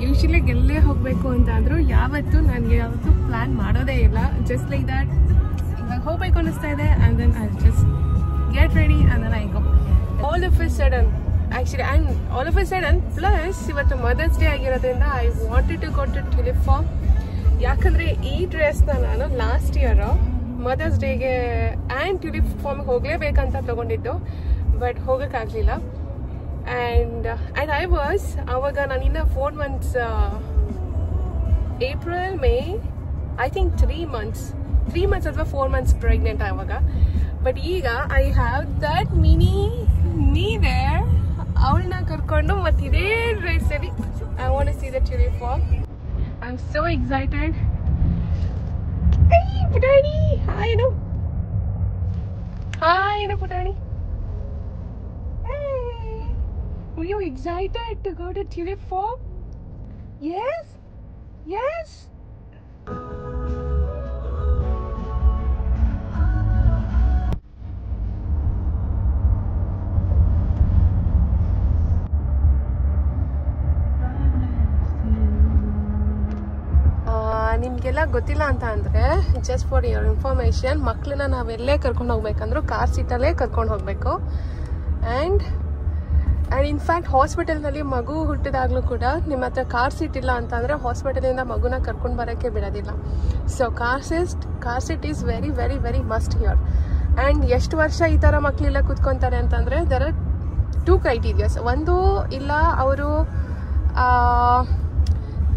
Usually ಎಲ್ಲೇ ಹೋಗಬೇಕು ಅಂತ ಅಂದರೂ ನಾನು ಯಾವತ್ತೂ ಪ್ಲ್ಯಾನ್ ಮಾಡೋದೇ ಇಲ್ಲ. ಜಸ್ಟ್ ಲೈಕ್ ದ್ಯಾಟ್ ಇವಾಗ ಹೋಗ್ಬೇಕು ಅನ್ನಿಸ್ತಾ ಇದೆ and then I just get ready and then I go all of a sudden. Actually and all of a sudden plus ಇವತ್ತು ಮದರ್ಸ್ ಡೇ ಆಗಿರೋದ್ರಿಂದ I wanted to go to tulip farm. ಯಾಕಂದರೆ ಈ ಡ್ರೆಸ್ನ ನಾನು ಲಾಸ್ಟ್ ಇಯರು ಮದರ್ಸ್ ಡೇಗೆ and tulip ಫಾರ್ಮಿಗೆ ಹೋಗಲೇಬೇಕಂತ ತೊಗೊಂಡಿದ್ದು, ಬಟ್ ಹೋಗೋಕ್ಕಾಗಲಿಲ್ಲ. ಆ್ಯಂಡ್ ಐ ವಾಸ್ ಆವಾಗ ನಾನಿನ್ನ 4 months April May I think 3 months ಅಥವಾ 4 months ಪ್ರೆಗ್ನೆಂಟ್ ಆವಾಗ. ಬಟ್ ಈಗ I have that me there, ಅವಳನ್ನ ಕರ್ಕೊಂಡು ಮತ್ತು ಇದೇ ಡ್ರೆಸ್ಸಲ್ಲಿ I want to see the tulip farm. I am so excited. Hey, Putani! Hi, Anu. Hi, Anu, Putani. Hey! Were you excited to go to Tulip Farm? Yes? Yes? ನಿಮಗೆಲ್ಲ ಗೊತ್ತಿಲ್ಲ ಅಂತ ಅಂದರೆ just for your information, ಮಕ್ಕಳನ್ನ ನಾವೆಲ್ಲೇ ಕರ್ಕೊಂಡು ಹೋಗ್ಬೇಕಂದ್ರೂ car ಸೀಟಲ್ಲೇ ಕರ್ಕೊಂಡು ಹೋಗಬೇಕು. And in fact ಹಾಸ್ಪಿಟಲ್ನಲ್ಲಿ ಮಗು ಹುಟ್ಟಿದಾಗಲೂ ಕೂಡ ನಿಮ್ಮ ಹತ್ರ ಕಾರ್ ಸೀಟ್ ಇಲ್ಲ ಅಂತಂದರೆ ಹಾಸ್ಪಿಟಲಿಂದ ಮಗುನ ಕರ್ಕೊಂಡು ಬರೋಕ್ಕೆ ಬಿಡೋದಿಲ್ಲ. So car seat is very very very must here. And ಎಷ್ಟು ವರ್ಷ ಈ ಥರ ಮಕ್ಕಳೆಲ್ಲ ಕೂತ್ಕೊತಾರೆ ಅಂತಂದರೆ ದರ್ ಆರ್ 2 criteria. ಒಂದು ಇಲ್ಲ ಅವರು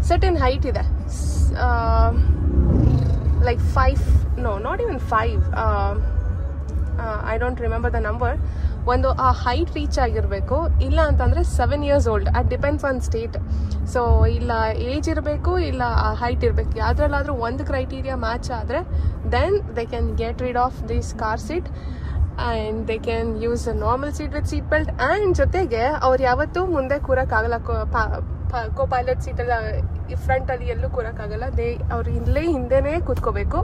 certain height ಇದೆ, like 5, no not even 5, I don't remember the number. ಒಂದು ಆ ಹೈಟ್ ರೀಚ್ ಆಗಿರಬೇಕು, ಇಲ್ಲ ಅಂತಂದರೆ 7 years old. At depends on state. So ಇಲ್ಲ ಏಜ್ ಇರಬೇಕು, ಇಲ್ಲ ಆ ಹೈಟ್ ಇರಬೇಕು. ಯಾವುದ್ರಲ್ಲಾದರೂ ಒಂದು ಕ್ರೈಟೀರಿಯಾ ಮ್ಯಾಚ್ ಆದರೆ then they can get rid of this car seat and they can use a normal seat with seat belt. And ಜೊತೆಗೆ ಅವ್ರು ಯಾವತ್ತೂ ಮುಂದೆ ಕೂರೋಕ್ಕಾಗಲ್ಲ, ಕೋ ಪೈಲಟ್ ಸೀಟೆಲ್ಲ ಫ್ರಂಟಲ್ಲಿ ಎಲ್ಲೂ ಕೂರೋಕ್ಕಾಗಲ್ಲ. ಅವ್ರು ಇಲ್ಲೇ ಹಿಂದೆನೇ ಕೂತ್ಕೋಬೇಕು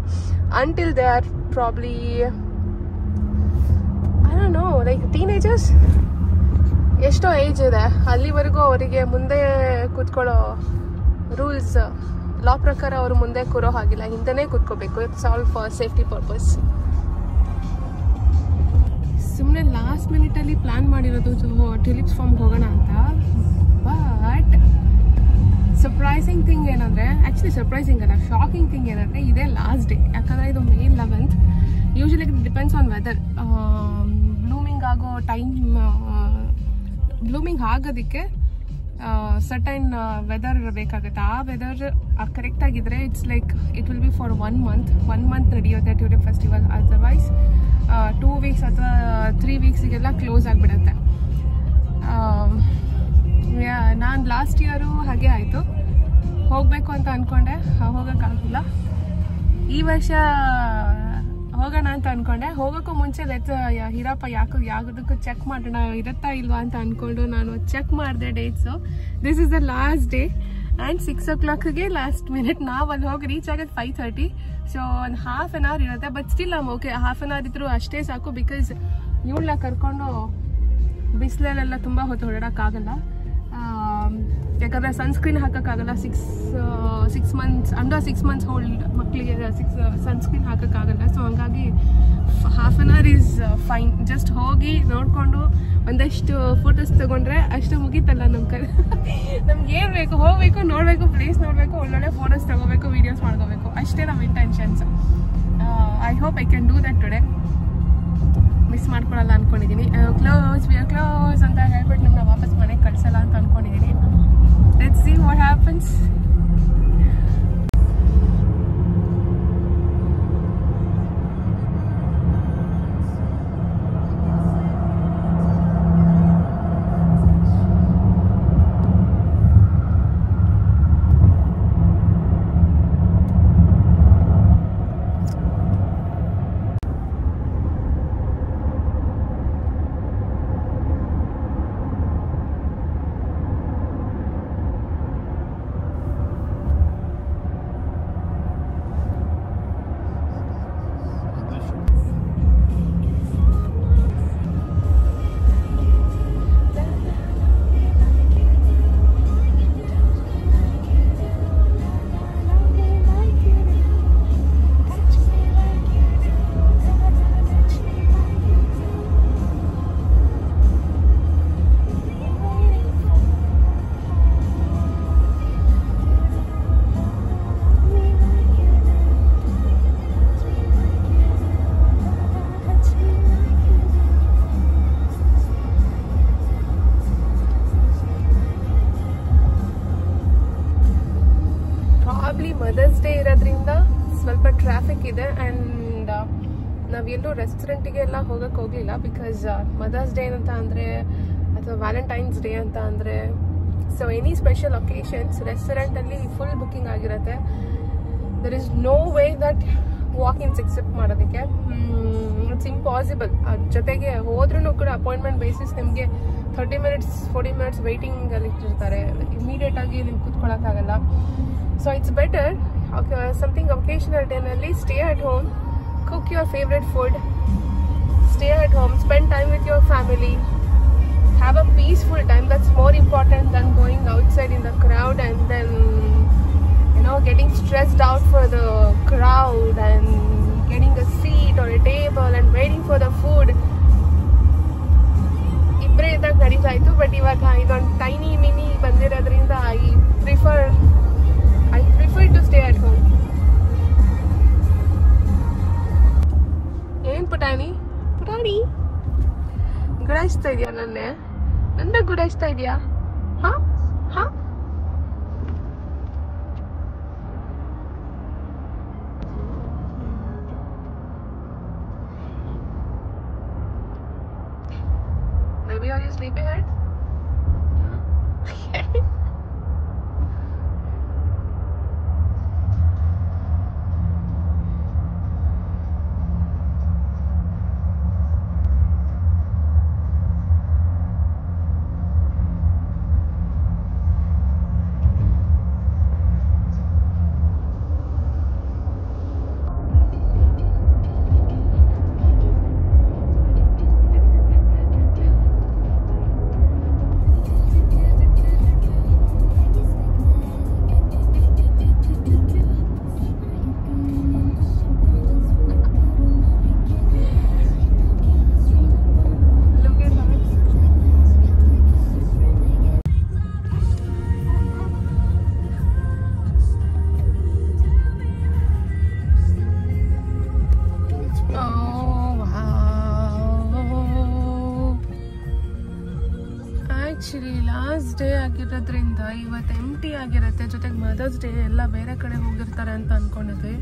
until they are probably I don't know like teenagers, ಎಷ್ಟೋ ಏಜ್ ಇದೆ ಅಲ್ಲಿವರೆಗೂ ಅವರಿಗೆ ಮುಂದೆ ಕೂತ್ಕೊಳ್ಳೋ ರೂಲ್ಸ್ ಲಾ ಪ್ರಕಾರ ಅವರು ಮುಂದೆ ಕೂರೋ ಹಾಗಿಲ್ಲ, ಹಿಂದೆನೇ ಕೂತ್ಕೋಬೇಕು. It's all for safety purpose. ಸುಮ್ಮನೆ ಲಾಸ್ಟ್ ಮಿನಿಟಲ್ಲಿ ಪ್ಲ್ಯಾನ್ ಮಾಡಿರೋದು ಟ್ಯುಲಿಪ್ಸ್ ಫಾರ್ಮ್ಗೆ ಹೋಗೋಣ ಅಂತ. ಬಟ್ ಸರ್ಪ್ರೈಸಿಂಗ್ ಥಿಂಗ್ ಏನಂದರೆ, ಆ್ಯಕ್ಚುಲಿ ಸರ್ಪ್ರೈಸಿಂಗ್ ಅಲ್ಲ, ಶಾಕಿಂಗ್ ಥಿಂಗ್ ಏನಂದರೆ ಇದೇ ಲಾಸ್ಟ್ ಡೇ. ಯಾಕಂದರೆ ಇದು May 11th. Usually it depends on weather. Blooming ಆಗೋ ಟೈಮ್, ಬ್ಲೂಮಿಂಗ್ ಆಗೋದಕ್ಕೆ ಸರ್ಟೈನ್ ವೆದರ್ ಬೇಕಾಗುತ್ತೆ. ಆ ವೆದರ್ ಕರೆಕ್ಟಾಗಿದ್ದರೆ it's like it will be for 1 month ನಡೆಯುತ್ತೆ ಟ್ಯೂಲಿಪ್ ಫೆಸ್ಟಿವಲ್. ಅದರ್ವೈಸ್ 2 weeks ಅಥವಾ 3 weeksಗೆಲ್ಲ ಕ್ಲೋಸ್ ಆಗಿಬಿಡುತ್ತೆ. ನಾನು ಲಾಸ್ಟ್ ಇಯರು ಹಾಗೆ ಆಯಿತು, ಹೋಗಬೇಕು ಅಂತ ಅಂದ್ಕೊಂಡೆ, ಹೋಗೋಕ್ಕಾಗಿಲ್ಲ. ಈ ವರ್ಷ ಹೋಗೋಣ ಅಂತ ಅಂದ್ಕೊಂಡೆ. ಹೋಗೋಕ್ಕೂ ಮುಂಚೆ ಹೀರಪ್ಪ ಯಾವುದಕ್ಕೂ ಚೆಕ್ ಮಾಡೋಣ ಇರುತ್ತಾ ಇಲ್ವಾ ಅಂತ ಅಂದ್ಕೊಂಡು ನಾನು ಚೆಕ್ ಮಾಡಿದೆ dates. This is the last day and 6 o'clockಗೆ ಲಾಸ್ಟ್ ಮಿನಿಟ್. ನಾವು ಅಲ್ಲಿ ಹೋಗಿ ರೀಚ್ ಆಗೋದು 5:30. ಸೊ ಒಂದು half an hour ಇರುತ್ತೆ. ಬಟ್ ಸ್ಟಿಲ್ ನಮ್ಮ ಓಕೆ, half an hour ಇದ್ದರೂ ಅಷ್ಟೇ ಸಾಕು. ಬಿಕಾಸ್ ಇವಳನ್ನ ಕರ್ಕೊಂಡು ಬಿಸಿಲಲ್ಲೆಲ್ಲ ತುಂಬ ಹೊತ್ತು ಹೊರಡೋಕ್ಕಾಗಲ್ಲ. ಯಾಕಂದರೆ ಸನ್ಸ್ಕ್ರೀನ್ ಹಾಕೋಕ್ಕಾಗಲ್ಲ. 6 months ಅಂಡರ್ 6 months ಓಲ್ಡ್ ಮಕ್ಕಳಿಗೆ ಸನ್ಸ್ಕ್ರೀನ್ ಹಾಕೋಕ್ಕಾಗಲ್ಲ. ಸೊ ಹಂಗಾಗಿ half an hour is fine. Just ಹೋಗಿ ನೋಡಿಕೊಂಡು ಒಂದಷ್ಟು ಫೋಟೋಸ್ ತೊಗೊಂಡ್ರೆ ಅಷ್ಟು ಮುಗೀತಲ್ಲ ನಮ್ಮ ನಮ್ಗೆ ಏನು ಬೇಕು, ಹೋಗಬೇಕು, ನೋಡಬೇಕು, ಪ್ಲೇಸ್ ನೋಡಬೇಕು, ಒಳ್ಳೊಳ್ಳೆ ಫೋಟೋಸ್ ತೊಗೋಬೇಕು, ವೀಡಿಯೋಸ್ ಮಾಡ್ಕೋಬೇಕು, ಅಷ್ಟೇ ನಮ್ಮ intentions. I hope I can do that today. Miss ಮಾಡ್ಕೊಳ್ಳಲ್ಲ ಅಂದ್ಕೊಂಡಿದ್ದೀನಿ. ವಿ ಆರ್ ಕ್ಲೋಸ್ ಅಂತ ಹೇಳ್ಬಿಟ್ಟು ನಮ್ಮನ್ನ ವಾಪಸ್ ಮನೆಗೆ ಕಳಿಸಲ್ಲ ಅಂತ ಅಂದ್ಕೊಂಡಿದ್ದೀನಿ. Let's see what happens. Mostly mother's day ಇರೋದ್ರಿಂದ ಸ್ವಲ್ಪ ಟ್ರಾಫಿಕ್ ಇದೆ. ಆ್ಯಂಡ್ ನಾವೆಲ್ಲೂ ರೆಸ್ಟೋರೆಂಟಿಗೆಲ್ಲ ಹೋಗಕ್ಕೆ ಹೋಗಲಿಲ್ಲ. ಬಿಕಾಸ್ ಮದರ್ಸ್ ಡೇ ಅಂತ ಅಂದರೆ ಅಥವಾ ವ್ಯಾಲೆಂಟೈನ್ಸ್ ಡೇ ಅಂತ ಅಂದರೆ, ಸೊ ಎನಿ ಸ್ಪೆಷಲ್ ಒಕೇಶನ್ಸ್ ರೆಸ್ಟೋರೆಂಟಲ್ಲಿ ಫುಲ್ ಬುಕ್ಕಿಂಗ್ ಆಗಿರುತ್ತೆ. There is no way that walk-ins except ಮಾಡೋದಕ್ಕೆ. It's impossible. ಜೊತೆಗೆ ಹೋದ್ರೂ ಕೂಡ ಅಪಾಯಿಂಟ್ಮೆಂಟ್ ಬೇಸಿಸ್ ನಿಮಗೆ 30 minutes 40 minutes ವೆಯ್ಟಿಂಗಲ್ಲಿ ಇಟ್ಟಿರ್ತಾರೆ. ಇಮಿಡಿಯೇಟಾಗಿ ನಿಮ್ಗೆ ಕೂತ್ಕೊಳ್ಳೋಕ್ಕಾಗಲ್ಲ. So it's better something occasional ಡೇನಲ್ಲಿ stay at home, cook your favorite food, stay at home, spend time with your family, have a peaceful time. That's more important than going outside in the crowd and then, you know, getting stressed out for the crowd and getting a seat or a table and waiting for the food. ಇಬ್ಬರೇ ಇದ್ದಾಗ ನಡೀತಾಯಿತು. But ಇವಾಗ ಇದೊಂದು tiny mini ಬಂದಿರೋದ್ರಿಂದ I prefer to stay at home. ಏನ್ ಪುಟಾಣಿ ಗುಡಾಯಿಸ್ತಾ ಇದೆಯಾ? ನನ್ನ ಗುಡಾಯಿಸ್ತಾ ಇದೆಯಾ? ಹಾ ಹಾ Maybe are you sleeping right? Actually last day ಆಗಿರೋದ್ರಿಂದ ಇವತ್ತು ಎಂಟಿ ಆಗಿರುತ್ತೆ. ಜೊತೆಗೆ ಮದರ್ಸ್ ಡೇ ಎಲ್ಲ ಬೇರೆ ಕಡೆ ಹೋಗಿರ್ತಾರೆ ಅಂತ ಅನ್ಕೊಂಡಿದ್ವಿ.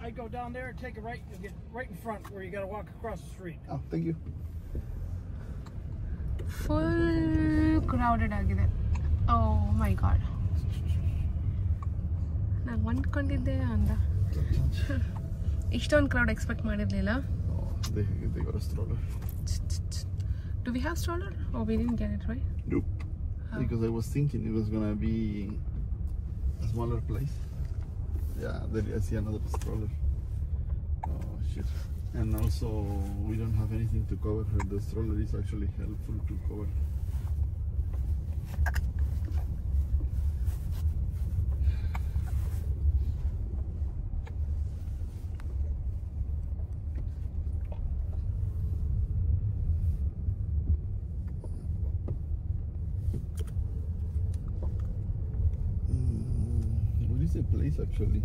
I go down there and take a right. You get right in front where you got to walk across the street. Oh, thank you. Full crowded ಆಗಿದೆ. ಓ ಮೈ ಗಾಡ್, ನಾನು ಅಂದ್ಕೊಂಡಿದ್ದೆ ಅಂದ ಇಷ್ಟೊಂದು ಕ್ರೌಡ್ ಎಕ್ಸ್ಪೆಕ್ಟ್ ಮಾಡಿರಲಿಲ್ಲ. They got a stroller. Do we have stroller? Oh, we didn't get it, right? Nope. Because I was thinking it was gonna be a smaller place. Yeah, then I see another stroller. Oh shit. And also we don't have anything to cover her. The stroller is actually helpful to cover. What is the place actually?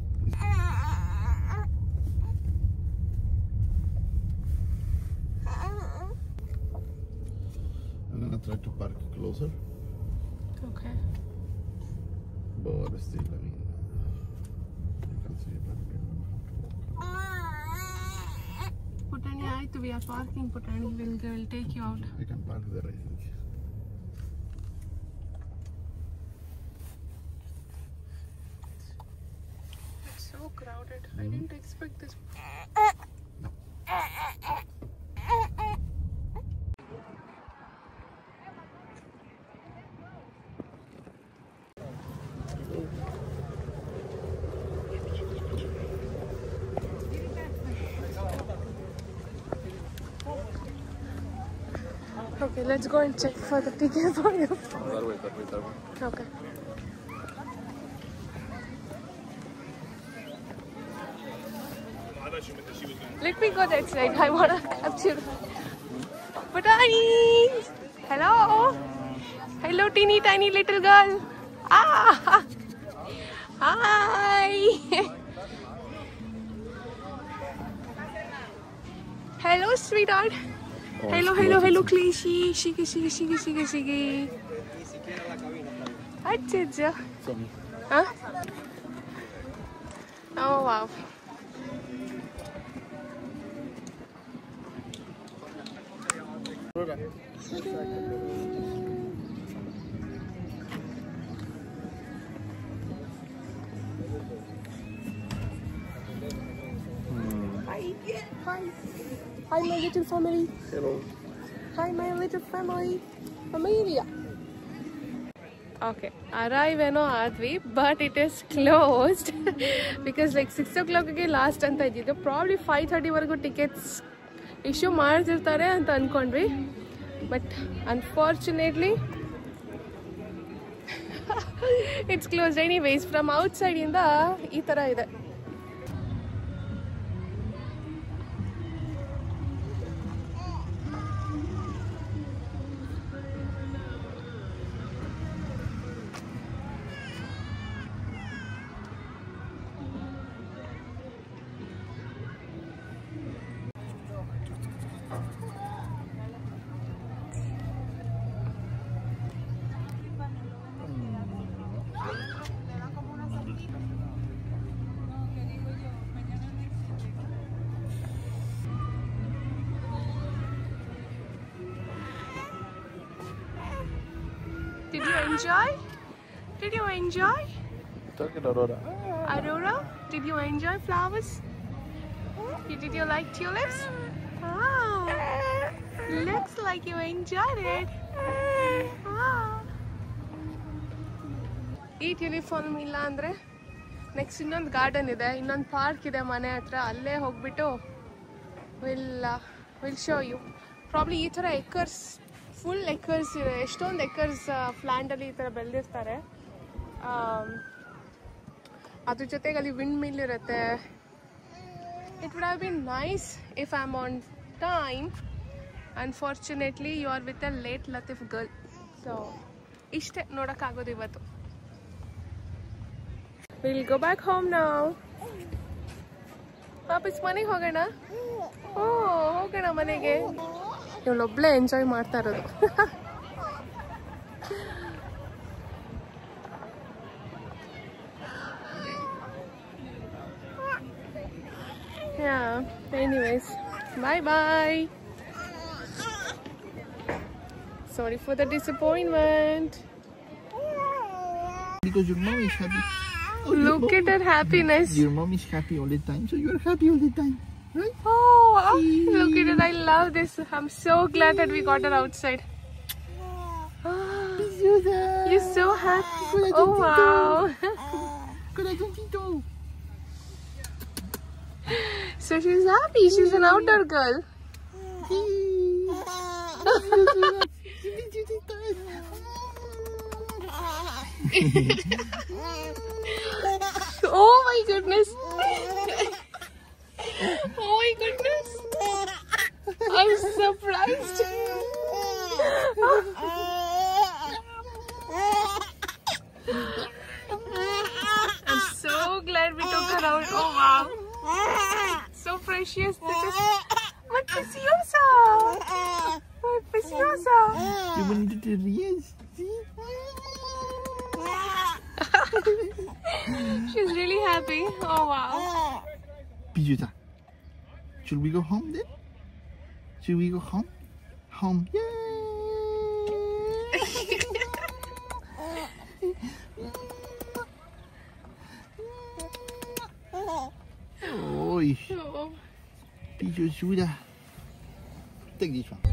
I'm gonna try to park closer. Okay. But still, I mean, you can see it. Putani, ಆಯ್ತು, we are parking. Putani, we'll take you out. I can park there, I think. It's so crowded. I didn't expect this. Okay, let's go and check for the ticket for you. That way. Okay. Let me go that side. I wanna capture. Putani! Hello! Hello, teeny tiny little girl. Ah! Hi! Hello, sweetheart. Hello, Cleshi. Shigi. Acha. Huh? Oh wow. Hi. Hi. Hi, my little family. Hello. Hi, my little family. Amelia. Okay, arrive eno advi, but it is closed because like 6 o'clock ಗೆ last ಅಂತ ಇದ್ದಿದ್ದು. Probably 5:30 ವರೆಗೂ tickets issue ಮಾಡ್ತಿರ್ತಾರೆ ಅಂತ ಅನ್ಕೊಂಡ್ವಿ, but unfortunately it's closed. Anyways from outside ಇಂದ ಈ ತರ ಇದೆ. Did you enjoy? Did you enjoy? Talking Aurora. Aurora, did you enjoy flowers? Did you like tulips? Wow. Looks like you enjoyed it. Wow. ಈ uniform ಇಲ್ಲ ಅಂದರೆ next ಇನ್ನೊಂದು garden ಇದೆ, ಇನ್ನೊಂದು ಪಾರ್ಕ್ ಇದೆ ಮನೆ ಹತ್ರ, ಅಲ್ಲೇ ಹೋಗ್ಬಿಟ್ಟು ವಿಲ್ ಶೋ ಯು. ಪ್ರಾಬ್ಲಿ ಈ ಥರ ಎಕರ್ಸ್, ಫುಲ್ ಎಕರ್ಸ್ ಇದೆ, ಎಷ್ಟೊಂದು ಎಕರ್ಸ್ ಫ್ಲ್ಯಾಂಡಲ್ಲಿ ಈ ಥರ ಬೆಳೆದಿರ್ತಾರೆ. ಅದ್ರ ಜೊತೆಗೆ ಅಲ್ಲಿ ವಿಂಡ್ ಮಿಲ್ ಇರುತ್ತೆ. It would have been nice if I am on time. Unfortunately you are with a late Latif girl. So ಇಷ್ಟೇ ನೋಡೋಕ್ಕಾಗೋದು ಇವತ್ತು. ವಿಲ್ ಗೋ ಬ್ಯಾಕ್ ಹೋಮ್ ನಾವು. ವಾಪಸ್ ಮನೆಗೆ ಹೋಗೋಣ. ಹೋಗೋಣ ಮನೆಗೆ. ಇವಳೊಬ್ಳೆ ಎಂಜಾಯ್ ಮಾಡ್ತಾ ಇರೋದು. Yeah, anyways, bye bye. Sorry for the disappointment. Because your mom is happy. Look at her happiness. Your mom is happy all the time, so you are happy all the time, right? Oh, look at it. I love this. I'm so glad that we got her outside. You're so happy. Oh, wow. So she's happy. She's an outdoor girl. Oh my goodness. Oh my goodness. I'm surprised. I'm so glad we took her out. Oh wow. So precious. This is my preciosa. My preciosa. You wanted to react, see? She's really happy. Oh wow. Pijuta. Should we go home then? Should we go home? Home. Yay! Oi. Oh. Pijuta. Take this one.